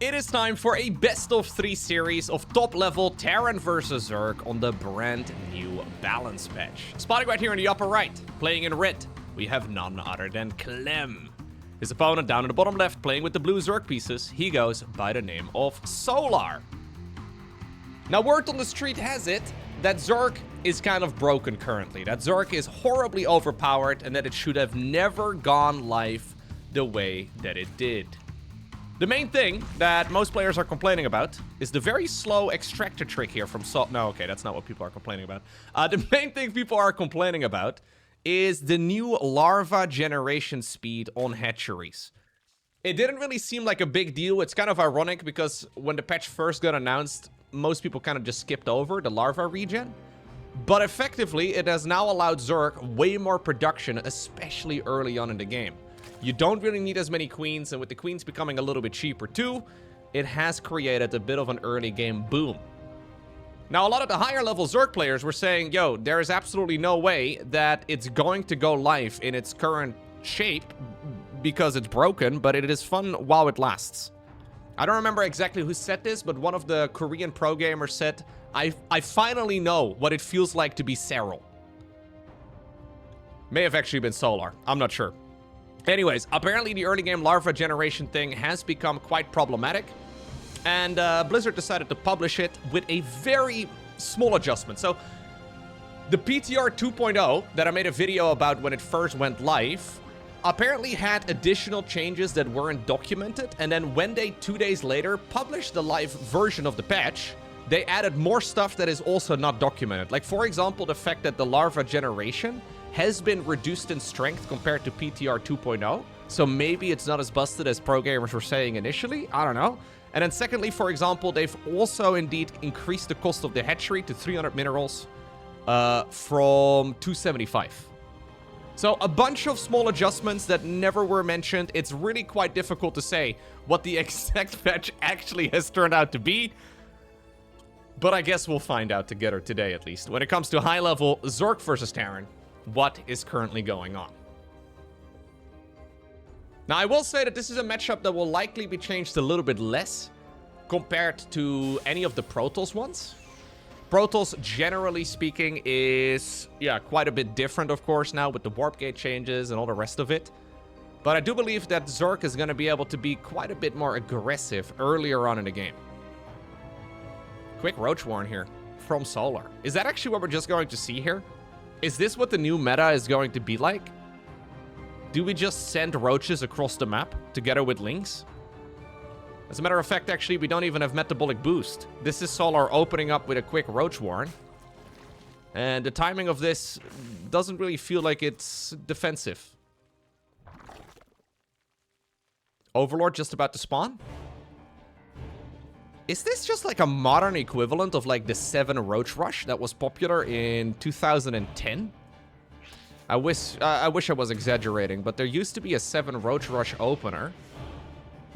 It is time for a best of 3 series of top level Terran vs Zerg on the brand new balance patch. Spotting right here in the upper right, playing in red, we have none other than Clem. His opponent down in the bottom left, playing with the blue Zerg pieces, he goes by the name of Solar. Now word on the street has it that Zerg is kind of broken currently, that Zerg is horribly overpowered and that it should have never gone live the way that it did. The main thing that most players are complaining about is the very slow extractor trick here from No, okay, that's not what people are complaining about. The main thing people are complaining about is the new larva generation speed on hatcheries. It didn't really seem like a big deal. It's kind of ironic because when the patch first got announced, most people kind of just skipped over the larva regen. But effectively, it has now allowed Zerg way more production, especially early on in the game. You don't really need as many queens, and with the queens becoming a little bit cheaper too, it has created a bit of an early game boom. Now, a lot of the higher level Zerg players were saying, yo, there is absolutely no way that it's going to go live in its current shape because it's broken, but it is fun while it lasts. I don't remember exactly who said this, but one of the Korean pro gamers said, I finally know what it feels like to be Serral. May have actually been Solar. I'm not sure. Anyways, apparently the early game larva generation thing has become quite problematic, and Blizzard decided to publish it with a very small adjustment. So the PTR 2.0 that I made a video about when it first went live apparently had additional changes that weren't documented, and then when they 2 days later published the live version of the patch, they added more stuff that is also not documented. Like, for example, the fact that the larva generation has been reduced in strength compared to PTR 2.0. So maybe it's not as busted as pro gamers were saying initially. I don't know. And then secondly, for example, they've also indeed increased the cost of the hatchery to 300 minerals from 275. So a bunch of small adjustments that never were mentioned. It's really quite difficult to say what the exact patch actually has turned out to be. But I guess we'll find out together today, at least. When it comes to high-level Zerg versus Terran, what is currently going on. Now, I will say that this is a matchup that will likely be changed a little bit less compared to any of the Protoss ones. Protoss, generally speaking, is, yeah, quite a bit different, of course, now with the warp gate changes and all the rest of it. But I do believe that Zerg is going to be able to be quite a bit more aggressive earlier on in the game. Quick Roach warn here from Solar. Is that actually what we're just going to see here? Is this what the new meta is going to be like? Do we just send roaches across the map together with links? As a matter of fact, actually, we don't even have metabolic boost. This is Solar opening up with a quick Roach warn. And the timing of this doesn't really feel like it's defensive. Overlord just about to spawn? Is this just like a modern equivalent of like the 7 Roach Rush that was popular in 2010? I wish I was exaggerating, but there used to be a 7 Roach Rush opener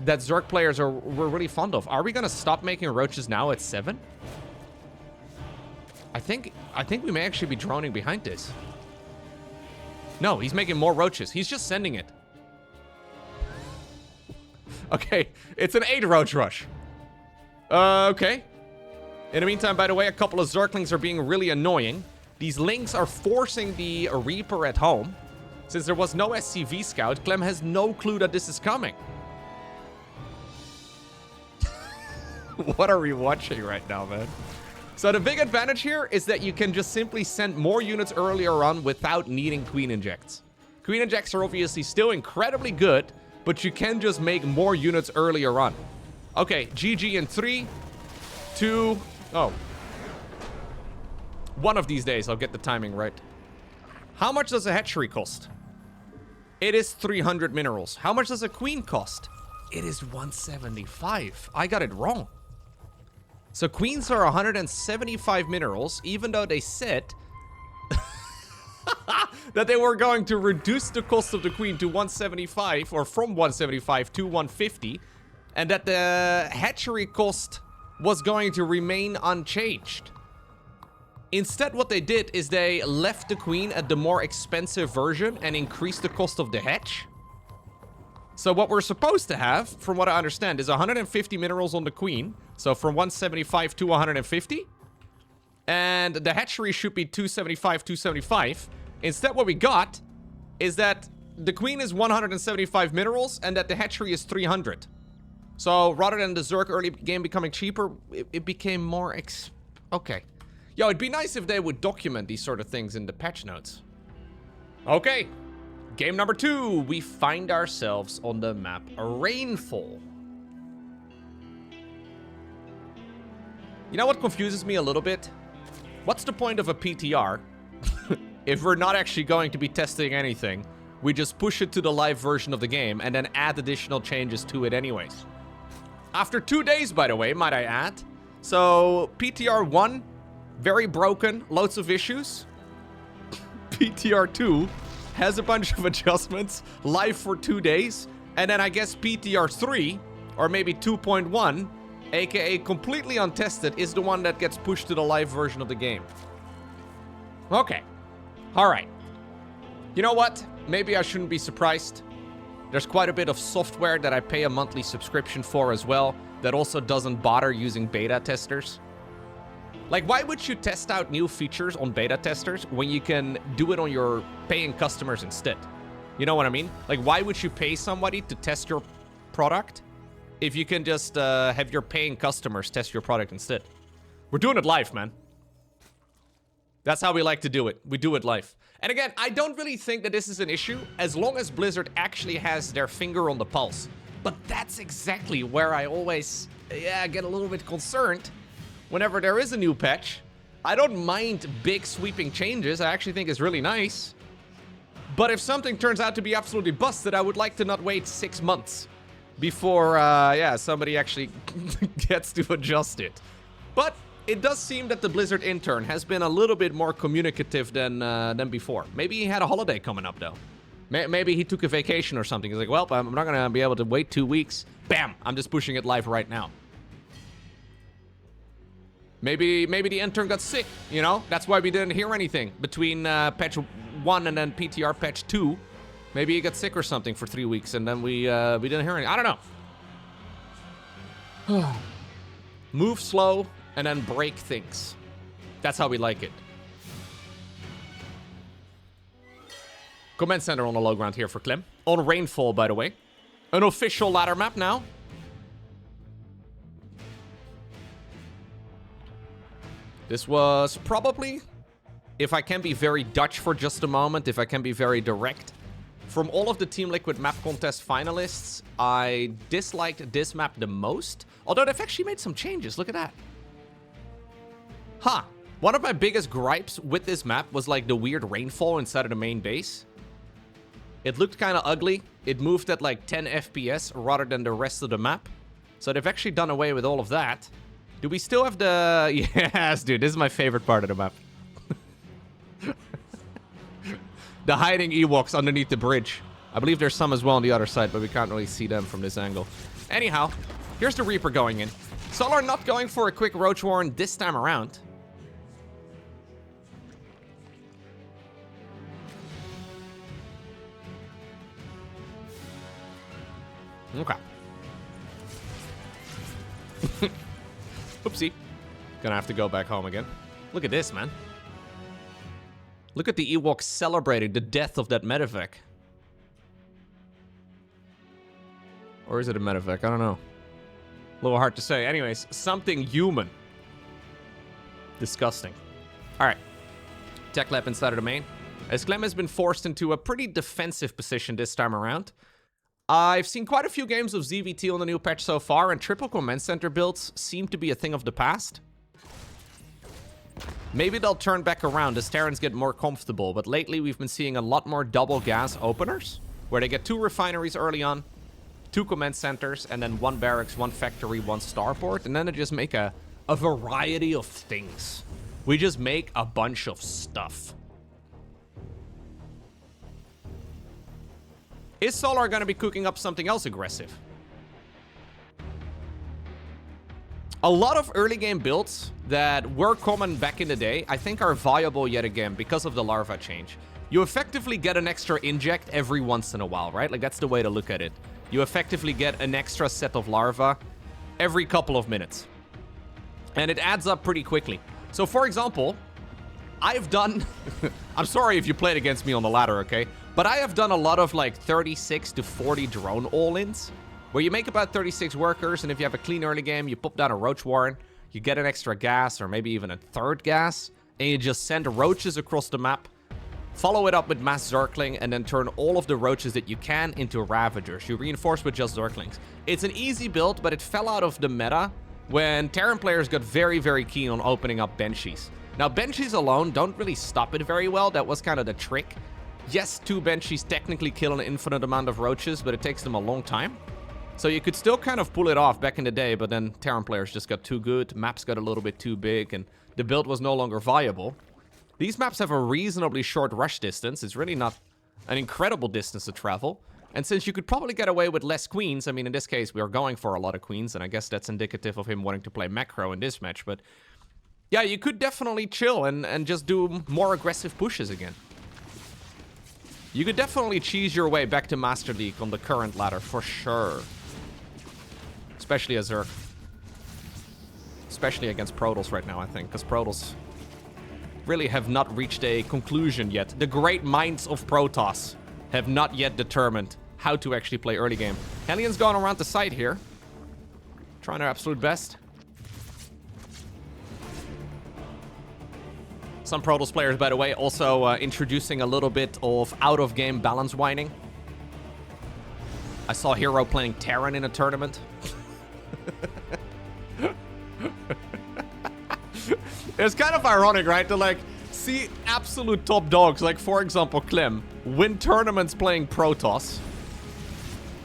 that Zerg players were really fond of. Are we gonna stop making roaches now at 7? I think we may actually be droning behind this. No, he's making more roaches. He's just sending it. Okay, it's an 8 Roach Rush. Okay. In the meantime, by the way, a couple of Zerglings are being really annoying. These links are forcing the Reaper at home. Since there was no SCV scout, Clem has no clue that this is coming. What are we watching right now, man? So the big advantage here is that you can just simply send more units earlier on without needing Queen Injects. Queen Injects are obviously still incredibly good, but you can just make more units earlier on. Okay, GG in 3, 2, oh. One of these days, I'll get the timing right. How much does a hatchery cost? It is 300 minerals. How much does a queen cost? It is 175. I got it wrong. So queens are 175 minerals, even though they said that they were going to reduce the cost of the queen to 175, or from 175 to 150. And that the hatchery cost was going to remain unchanged. Instead, what they did is they left the queen at the more expensive version and increased the cost of the hatch. So what we're supposed to have, from what I understand, is 150 minerals on the queen. So from 175 to 150. And the hatchery should be 275, 275. Instead, what we got is that the queen is 175 minerals and that the hatchery is 300. So rather than the Zerg early game becoming cheaper, it became more okay. Yo, it'd be nice if they would document these sort of things in the patch notes. Okay. Game number 2, we find ourselves on the map Rainfall. You know what confuses me a little bit? What's the point of a PTR if we're not actually going to be testing anything? We just push it to the live version of the game and then add additional changes to it anyways. After 2 days, by the way, might I add. So, PTR 1, very broken, loads of issues. PTR 2 has a bunch of adjustments, live for 2 days. And then I guess PTR 3, or maybe 2.1, aka completely untested, is the one that gets pushed to the live version of the game. Okay. Alright. You know what? Maybe I shouldn't be surprised. There's quite a bit of software that I pay a monthly subscription for as well that also doesn't bother using beta testers. Like, why would you test out new features on beta testers when you can do it on your paying customers instead? You know what I mean? Like, why would you pay somebody to test your product if you can just have your paying customers test your product instead? We're doing it live, man. That's how we like to do it. We do it live. And again, I don't really think that this is an issue as long as Blizzard actually has their finger on the pulse. But that's exactly where I always, get a little bit concerned whenever there is a new patch. I don't mind big sweeping changes. I actually think it's really nice. But if something turns out to be absolutely busted, I would like to not wait 6 months before, somebody actually gets to adjust it. But it does seem that the Blizzard intern has been a little bit more communicative than before. Maybe he had a holiday coming up, though. Maybe he took a vacation or something. He's like, well, I'm not going to be able to wait 2 weeks. Bam! I'm just pushing it live right now. Maybe the intern got sick, you know? That's why we didn't hear anything between patch 1 and then PTR patch 2. Maybe he got sick or something for 3 weeks, and then we didn't hear anything. I don't know. Move slow and then break things. That's how we like it. Command center on the low ground here for Clem. On Rainfall, by the way. An official ladder map now. This was probably, if I can be very Dutch for just a moment, if I can be very direct, from all of the Team Liquid map contest finalists, I disliked this map the most. Although they've actually made some changes. Look at that. Huh. One of my biggest gripes with this map was like the weird rainfall inside of the main base. It looked kind of ugly. It moved at like 10 FPS rather than the rest of the map. So they've actually done away with all of that. Do we still have the... Yes, dude, this is my favorite part of the map. The hiding Ewoks underneath the bridge. I believe there's some as well on the other side, but we can't really see them from this angle. Anyhow, here's the Reaper going in. Solar not going for a quick Roach Warren this time around. Okay. Oopsie. Gonna have to go back home again. Look at this, man. Look at the Ewoks celebrating the death of that medevac. Or is it a medevac? I don't know. A little hard to say. Anyways, something human. Disgusting. Alright. Tech lab inside of the main. As Clem has been forced into a pretty defensive position this time around. I've seen quite a few games of ZVT on the new patch so far, and triple command center builds seem to be a thing of the past. Maybe they'll turn back around as Terrans get more comfortable, but lately we've been seeing a lot more double gas openers, where they get 2 refineries early on, 2 command centers, and then 1 barracks, 1 factory, 1 starport, and then they just make a variety of things. We just make a bunch of stuff. Is Solar going to be cooking up something else aggressive? A lot of early game builds that were common back in the day, I think are viable yet again because of the larva change. You effectively get an extra inject every once in a while, right? Like, that's the way to look at it. you effectively get an extra set of larvae every couple of minutes. And it adds up pretty quickly. So, for example, I've done... I'm sorry if you played against me on the ladder, okay? But I have done a lot of, like, 36 to 40 drone all-ins, where you make about 36 workers, and if you have a clean early game, you pop down a roach warren, you get an extra gas, or maybe even a third gas, and you just send roaches across the map, follow it up with mass zergling, and then turn all of the roaches that you can into ravagers. You reinforce with just zerglings. It's an easy build, but it fell out of the meta when Terran players got very, very keen on opening up Banshees. Now, Banshees alone don't really stop it very well. That was kind of the trick. Yes, 2 Banshees technically kill an infinite amount of roaches, but it takes them a long time. So you could still kind of pull it off back in the day, but then Terran players just got too good, maps got a little bit too big, and the build was no longer viable. These maps have a reasonably short rush distance. It's really not an incredible distance to travel. And since you could probably get away with less queens, I mean, in this case, we are going for a lot of queens, and I guess that's indicative of him wanting to play macro in this match, but yeah, you could definitely chill and just do more aggressive pushes again. You could definitely cheese your way back to Master League on the current ladder, for sure. Especially as Zerg. Especially against Protoss right now, I think, because Protoss really have not reached a conclusion yet. The great minds of Protoss have not yet determined how to actually play early game. Hellions going around the site here. Trying their absolute best. Some Protoss players, by the way, also introducing a little bit of out-of-game balance whining. I saw Hero playing Terran in a tournament. It's kind of ironic, right? To, like, see absolute top dogs, like, for example, Clem, win tournaments playing Protoss.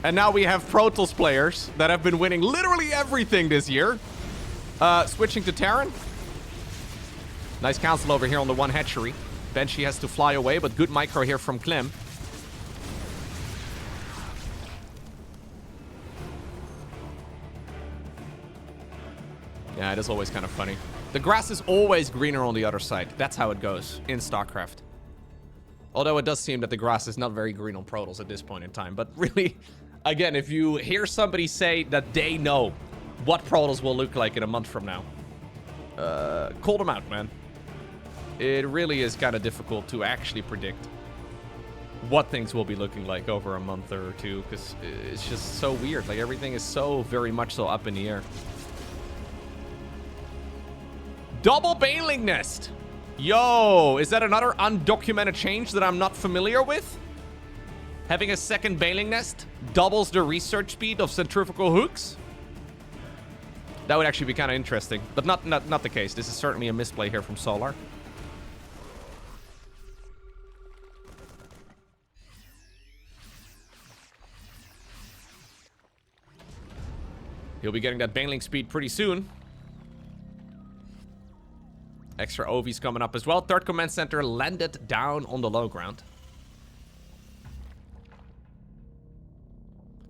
And now we have Protoss players that have been winning literally everything this year. Switching to Terran. Nice cancel over here on the one hatchery. Banshee has to fly away, but good micro here from Clem. Yeah, it is always kind of funny. The grass is always greener on the other side. That's how it goes in StarCraft. Although it does seem that the grass is not very green on Protoss at this point in time. But really, again, if you hear somebody say that they know what Protoss will look like in a month from now, call them out, man. It really is kind of difficult to actually predict what things will be looking like over a month or two, because it's just so weird. Like, everything is so very much so up in the air. Double Baneling Nest. Yo, is that another undocumented change that I'm not familiar with? Having a second Baneling Nest doubles the research speed of centrifugal hooks? That would actually be kind of interesting, but not the case. This is certainly a misplay here from Solar. He'll be getting that Baneling speed pretty soon. Extra OVs coming up as well. Third command center landed down on the low ground.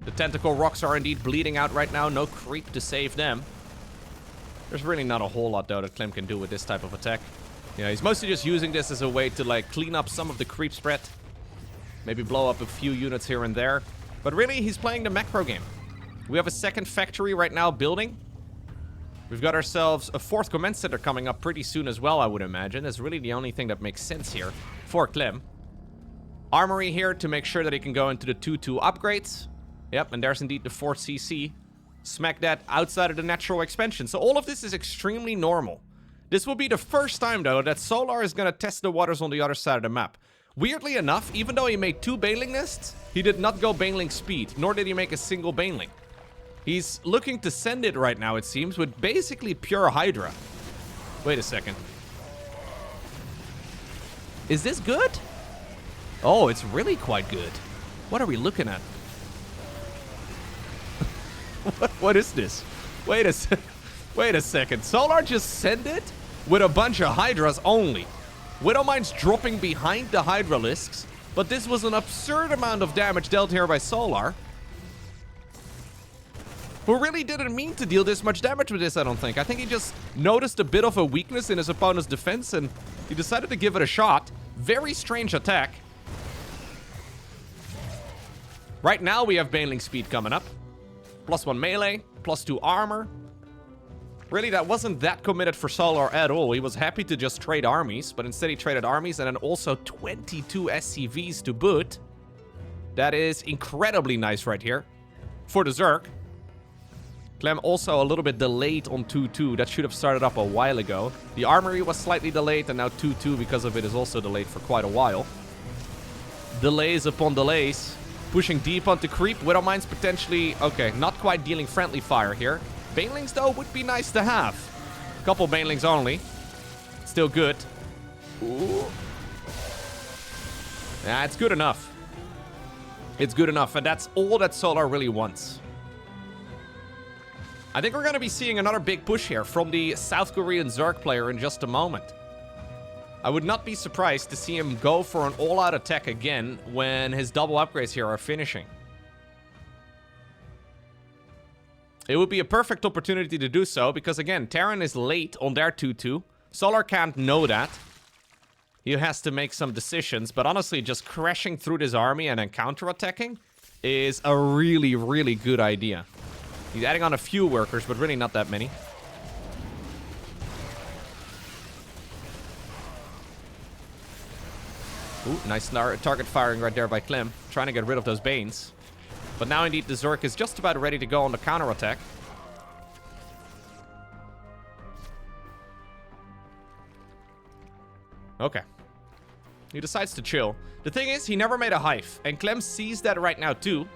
The tentacle rocks are indeed bleeding out right now. No creep to save them. There's really not a whole lot, though, that Clem can do with this type of attack. Yeah, he's mostly just using this as a way to, like, clean up some of the creep spread. Maybe blow up a few units here and there. But really, he's playing the macro game. We have a second factory right now building. We've got ourselves a fourth command center coming up pretty soon as well, I would imagine. That's really the only thing that makes sense here for Clem. Armory here to make sure that he can go into the 2-2 upgrades. Yep, and there's indeed the 4th CC. Smack that outside of the natural expansion. So all of this is extremely normal. This will be the first time, though, that Solar is going to test the waters on the other side of the map. Weirdly enough, even though he made 2 Baneling nests, he did not go Baneling speed, nor did he make a single Baneling. He's looking to send it right now, it seems, with basically pure Hydra. Wait a second. Is this good? Oh, it's really quite good. What are we looking at? What is this? Wait a second. Solar just sent it with a bunch of Hydras only. Widowmine's dropping behind the Hydralisks, but this was an absurd amount of damage dealt here by Solar. Who really didn't mean to deal this much damage with this, I don't think. I think he just noticed a bit of a weakness in his opponent's defense, and he decided to give it a shot. Very strange attack. Right now, we have Baneling speed coming up. +1 melee, +2 armor. Really, that wasn't that committed for Solar at all. He was happy to just trade armies, but instead he traded armies and then also 22 SCVs to boot. That is incredibly nice right here for the Zerg. Clem also a little bit delayed on 2-2. That should have started up a while ago. The armory was slightly delayed, and now 2-2 because of it is also delayed for quite a while. Delays upon delays. Pushing deep onto creep. Widowmines potentially... Okay, not quite dealing friendly fire here. Banelings, though, would be nice to have. A couple Banelings only. Still good. Ooh. Yeah, it's good enough. It's good enough, and that's all that Solar really wants. I think we're going to be seeing another big push here from the South Korean Zerg player in just a moment. I would not be surprised to see him go for an all-out attack again when his double upgrades here are finishing. It would be a perfect opportunity to do so because, again, Terran is late on their 2-2. Solar can't know that. He has to make some decisions, but honestly, just crashing through this army and then counter-attacking is a really, really good idea. He's adding on a few workers, but really not that many. Ooh, nice target firing right there by Clem. Trying to get rid of those Banes. But now indeed the Zerg is just about ready to go on the counter-attack. Okay. He decides to chill. The thing is, he never made a hive. And Clem sees that right now too.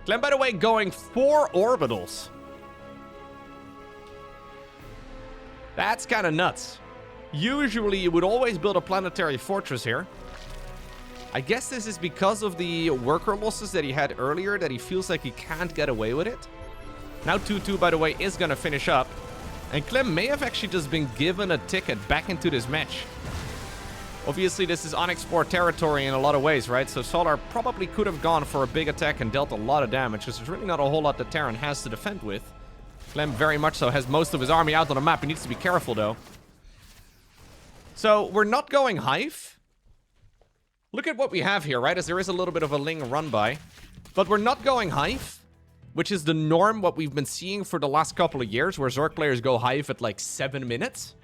Clem, by the way, going 4 orbitals. That's kind of nuts. Usually you would always build a planetary fortress here. I guess this is because of the worker losses that he had earlier that he feels like he can't get away with it. Now 2-2, by the way, is going to finish up. And Clem may have actually just been given a ticket back into this match. Obviously, this is unexplored territory in a lot of ways, right? So Solar probably could have gone for a big attack and dealt a lot of damage, because there's really not a whole lot that Terran has to defend with. Clem very much so has most of his army out on the map. He needs to be careful, though. So we're not going Hive. Look at what we have here, right? As there is a little bit of a Ling run by. But we're not going Hive, which is the norm, what we've been seeing for the last couple of years, where Zerg players go Hive at like 7 minutes.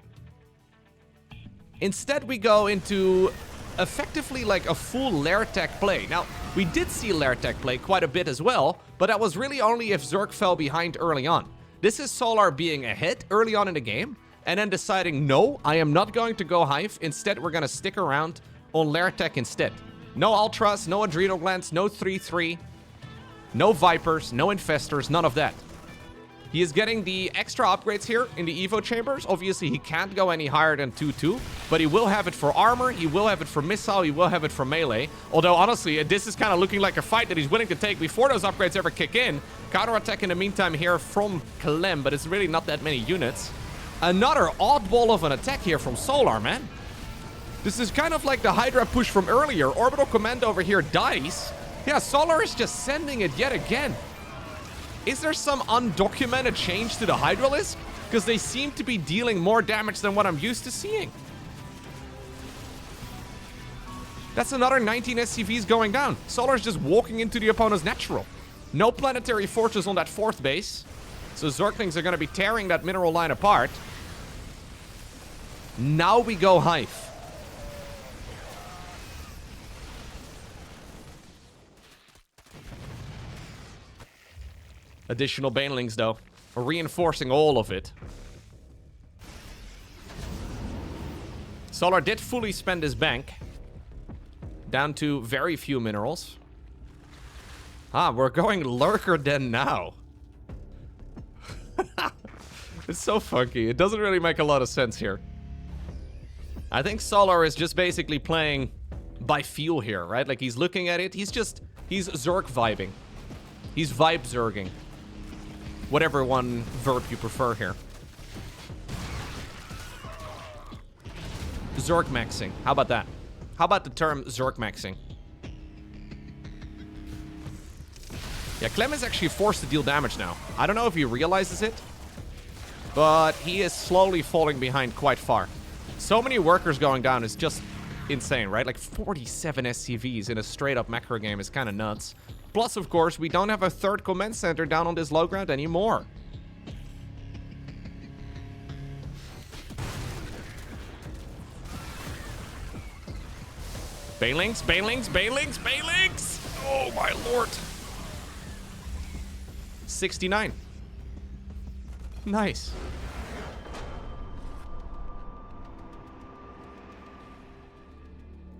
Instead, we go into effectively like a full lair tech play. Now, we did see lair tech play quite a bit as well, but that was really only if Zerg fell behind early on. This is Solar being ahead early on in the game, and then deciding, no, I am not going to go Hive. Instead, we're going to stick around on lair tech instead. No Ultras, no Adrenal Glands, no 3-3, no Vipers, no Infestors, none of that. He is getting the extra upgrades here in the Evo chambers. Obviously, he can't go any higher than 2-2, but he will have it for armor, he will have it for missile, he will have it for melee. Although, honestly, this is kind of looking like a fight that he's willing to take before those upgrades ever kick in. Counterattack in the meantime here from Clem, but it's really not that many units. Another oddball of an attack here from Solar, man. This is kind of like the Hydra push from earlier. Orbital Command over here dies. Yeah, Solar is just sending it yet again. Is there some undocumented change to the Hydralisk? Because they seem to be dealing more damage than what I'm used to seeing. That's another 19 SCVs going down. Solar's just walking into the opponent's natural. No planetary fortress on that 4th base. So Zerglings are going to be tearing that mineral line apart. Now we go Hive. Additional Banelings, though. Reinforcing all of it. Solar did fully spend his bank. Down to very few minerals. Ah, we're going Lurker Den now. It's so funky. It doesn't really make a lot of sense here. I think Solar is just basically playing by feel here, right? Like, he's looking at it. He's Zerg vibing. He's vibe Zerging. Whatever one verb you prefer here. Zerg maxing. How about that? How about the term Zerg maxing? Yeah, Clem is actually forced to deal damage now. I don't know if he realizes it, but he is slowly falling behind quite far. So many workers going down is just insane, right? Like 47 SCVs in a straight up macro game is kind of nuts. Plus, of course, we don't have a third command center down on this low ground anymore. Banelings, banelings, banelings, banelings! Oh my lord. 69. Nice.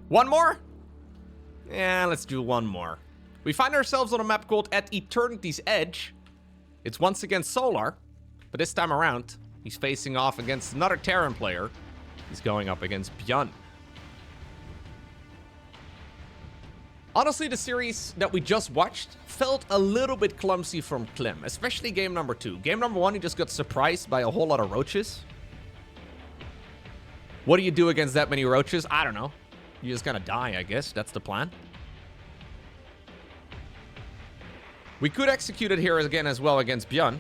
One more? Yeah, let's do one more. We find ourselves on a map called At Eternity's Edge. It's once again Solar, but this time around, he's facing off against another Terran player. He's going up against Bjorn. Honestly, the series that we just watched felt a little bit clumsy from Clem, especially game number 2. Game number 1, he just got surprised by a whole lot of roaches. What do you do against that many roaches? I don't know. You just gotta die, I guess. That's the plan. We could execute it here again as well against Bjorn.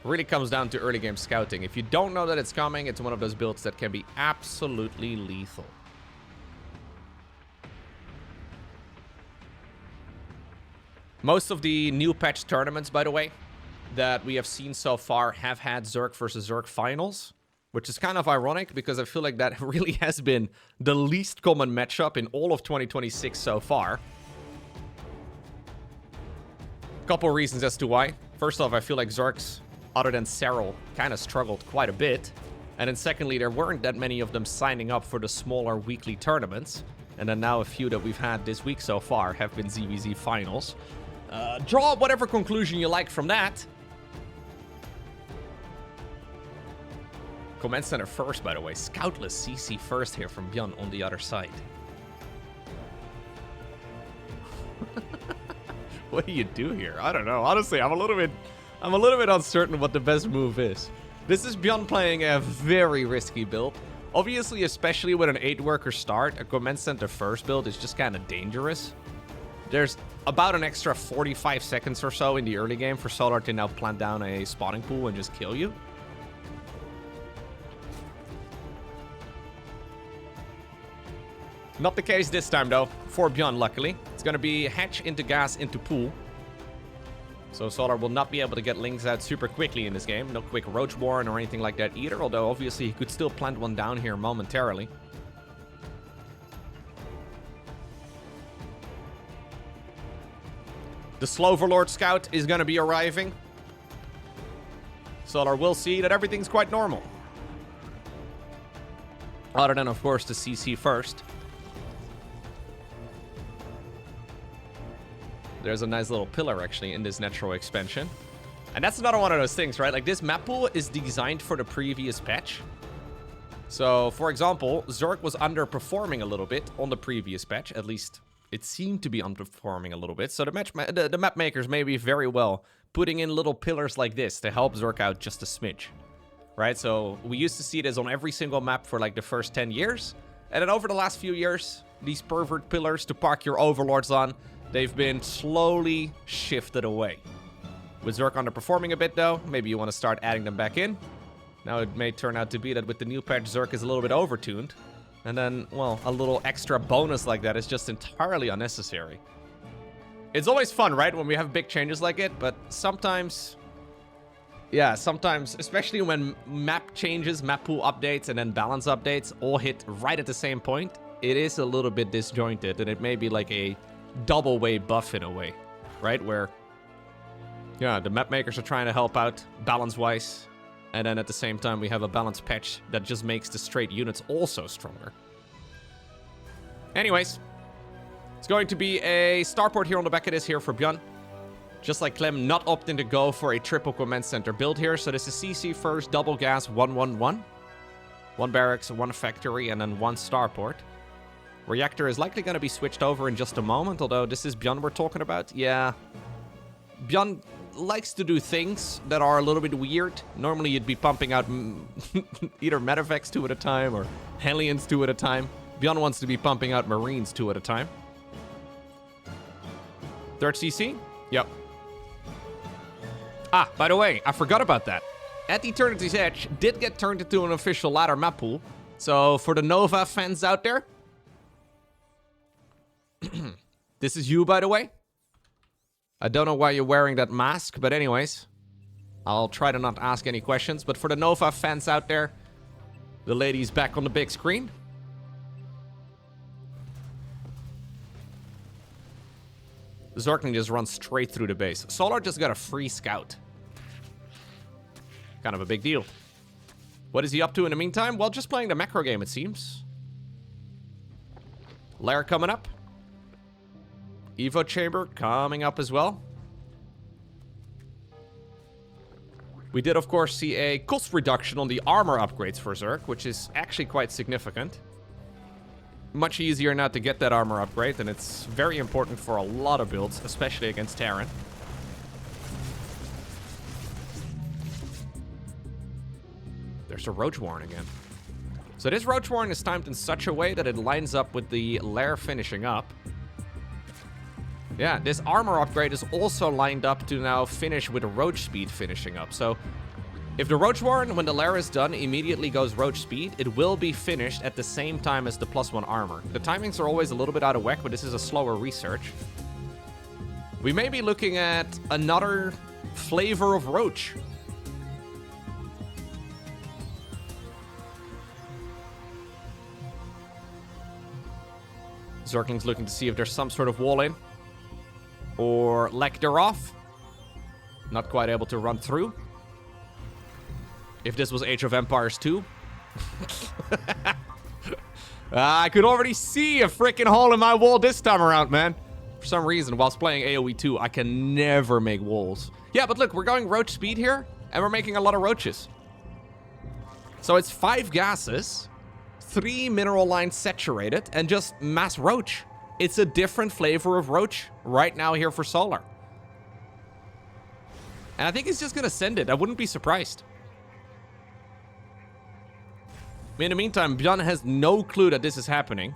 Really comes down to early game scouting. If you don't know that it's coming, it's one of those builds that can be absolutely lethal. Most of the new patch tournaments, by the way, that we have seen so far have had Zerg versus Zerg finals, which is kind of ironic because I feel like that really has been the least common matchup in all of 2026 so far. Couple reasons as to why. First off, I feel like Zergs, other than Serral, kind of struggled quite a bit. And then secondly, there weren't that many of them signing up for the smaller weekly tournaments. And then now a few that we've had this week so far have been ZVZ finals. Draw whatever conclusion you like from that. Command center first, by the way. Scoutless CC first here from Bjorn on the other side. What do you do here? I don't know. Honestly, I'm a little bit uncertain what the best move is. This is Bjorn playing a very risky build. Obviously, especially with an 8-worker start, a command center first build is just kind of dangerous. There's about an extra 45 seconds or so in the early game for Solar to now plant down a spawning pool and just kill you. Not the case this time, though, for Bjorn, luckily. It's going to be hatch into gas into pool. So Solar will not be able to get links out super quickly in this game. No quick Roach Warren or anything like that either, although obviously he could still plant one down here momentarily. The slow Overlord Scout is going to be arriving. Solar will see that everything's quite normal. Other than, of course, the CC first. There's a nice little pillar, actually, in this natural expansion. And that's another one of those things, right? Like, this map pool is designed for the previous patch. So, for example, Zerg was underperforming a little bit on the previous patch. At least, it seemed to be underperforming a little bit. So, the map makers may be very well putting in little pillars like this to help Zerg out just a smidge. Right? So, we used to see this on every single map for, like, the first 10 years. And then over the last few years, these pervert pillars to park your overlords on, they've been slowly shifted away. With Zerg underperforming a bit, though, maybe you want to start adding them back in. Now, it may turn out to be that with the new patch, Zerg is a little bit overtuned. And then, well, a little extra bonus like that is just entirely unnecessary. It's always fun, right, when we have big changes like it, but sometimes... yeah, sometimes, especially when map changes, map pool updates, and then balance updates all hit right at the same point, it is a little bit disjointed, and it may be like a double way buff in a way, right? Where, yeah, the map makers are trying to help out balance-wise, and then at the same time we have a balanced patch that just makes the straight units also stronger. Anyways, it's going to be a starport here on the back of this here for Bjorn. Just like Clem, not opting to go for a triple command center build here. So this is CC first, double gas, 1-1-1. One barracks, one factory, and then one starport. Reactor is likely going to be switched over in just a moment, although this is Bjorn we're talking about. Yeah. Bjorn likes to do things that are a little bit weird. Normally you'd be pumping out either Medevacs 2 at a time or Hellions 2 at a time. Bjorn wants to be pumping out Marines 2 at a time. Third CC? Yep. Ah, by the way, I forgot about that. At Eternity's Edge did get turned into an official ladder map pool. So for the Nova fans out there, this is you, by the way. I don't know why you're wearing that mask, but anyways. I'll try to not ask any questions, but for the Nova fans out there, the lady's back on the big screen. Zerg just runs straight through the base. Solar just got a free scout. Kind of a big deal. What is he up to in the meantime? Well, just playing the macro game, it seems. Lair coming up. Evo chamber coming up as well. We did, of course, see a cost reduction on the armor upgrades for Zerg, which is actually quite significant. Much easier now to get that armor upgrade, and it's very important for a lot of builds, especially against Terran. There's a Roach Warren again. So this Roach Warren is timed in such a way that it lines up with the Lair finishing up. Yeah, this armor upgrade is also lined up to now finish with Roach speed finishing up. So if the Roach Warren, when the Lair is done, immediately goes Roach speed, it will be finished at the same time as the +1 armor. The timings are always a little bit out of whack, but this is a slower research. We may be looking at another flavor of Roach. Zergling's looking to see if there's some sort of wall in. Or Lecter off. Not quite able to run through. If this was Age of Empires 2. I could already see a freaking hole in my wall this time around, man. For some reason, whilst playing AoE 2, I can never make walls. Yeah, but look, we're going Roach speed here, and we're making a lot of Roaches. So it's 5 gases, 3 mineral lines saturated, and just mass Roach. It's a different flavor of Roach right now here for Solar. And I think he's just going to send it. I wouldn't be surprised. In the meantime, Björn has no clue that this is happening.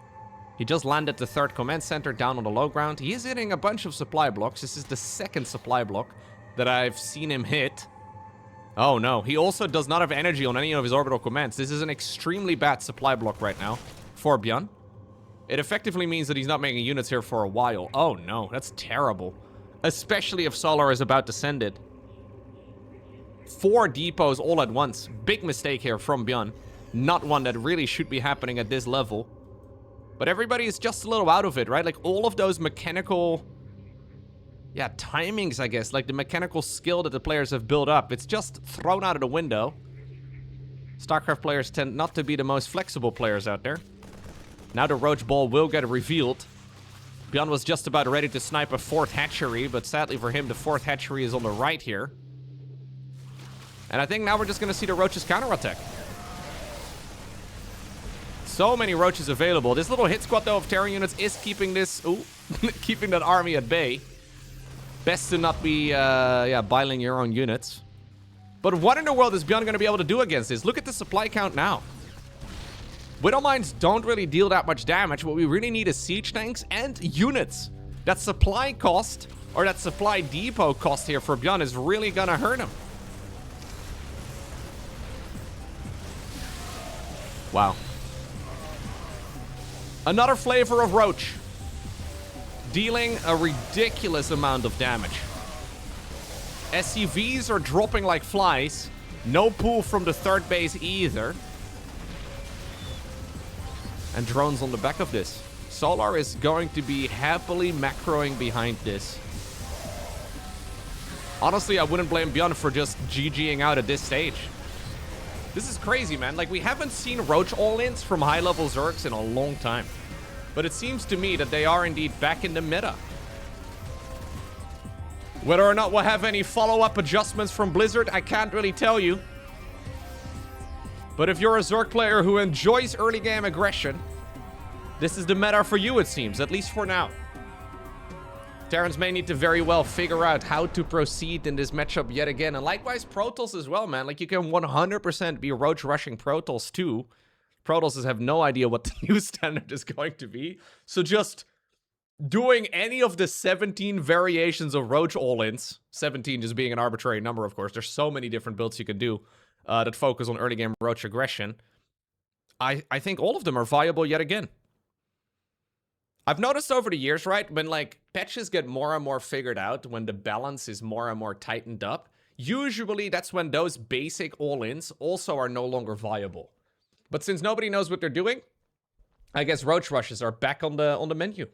He just landed the 3rd command center down on the low ground. He is hitting a bunch of supply blocks. This is the 2nd supply block that I've seen him hit. Oh no, he also does not have energy on any of his orbital commands. This is an extremely bad supply block right now for Björn. It effectively means that he's not making units here for a while. Oh no, that's terrible. Especially if Solar is about to send it. 4 depots all at once. Big mistake here from Björn. Not one that really should be happening at this level. But everybody is just a little out of it, right? Like all of those mechanical... yeah, timings, I guess. Like the mechanical skill that the players have built up. It's just thrown out of the window. StarCraft players tend not to be the most flexible players out there. Now the Roach Ball will get revealed. Björn was just about ready to snipe a 4th hatchery, but sadly for him, the 4th hatchery is on the right here. And I think now we're just going to see the Roaches counterattack. So many Roaches available. This little hit squad, though, of Terran units is keeping this... ooh, keeping that army at bay. Best to not be, biling your own units. But what in the world is Björn going to be able to do against this? Look at the supply count now. Widow Mines don't really deal that much damage. What we really need is siege tanks and units. That supply cost, or that supply depot cost here for Björn is really going to hurt him. Wow. Another flavor of Roach. Dealing a ridiculous amount of damage. SCVs are dropping like flies. No pull from the 3rd base either. And drones on the back of this. Solar is going to be happily macroing behind this. Honestly, I wouldn't blame Björn for just GGing out at this stage. This is crazy, man. Like, we haven't seen Roach all-ins from high-level Zergs in a long time. But it seems to me that they are indeed back in the meta. Whether or not we'll have any follow-up adjustments from Blizzard, I can't really tell you. But if you're a Zerg player who enjoys early game aggression, this is the meta for you, it seems, at least for now. Terrans may need to very well figure out how to proceed in this matchup yet again. And likewise, Protoss as well, man. Like, you can 100% be Roach rushing Protoss too. Protoss have no idea what the new standard is going to be. So just doing any of the 17 variations of Roach all-ins, 17 just being an arbitrary number, of course. There's so many different builds you can do that focus on early game Roach aggression. I think all of them are viable yet again. I've noticed over the years, right, when like patches get more and more figured out, when the balance is more and more tightened up, usually that's when those basic all-ins also are no longer viable. But since nobody knows what they're doing, I guess Roach rushes are back on the menu.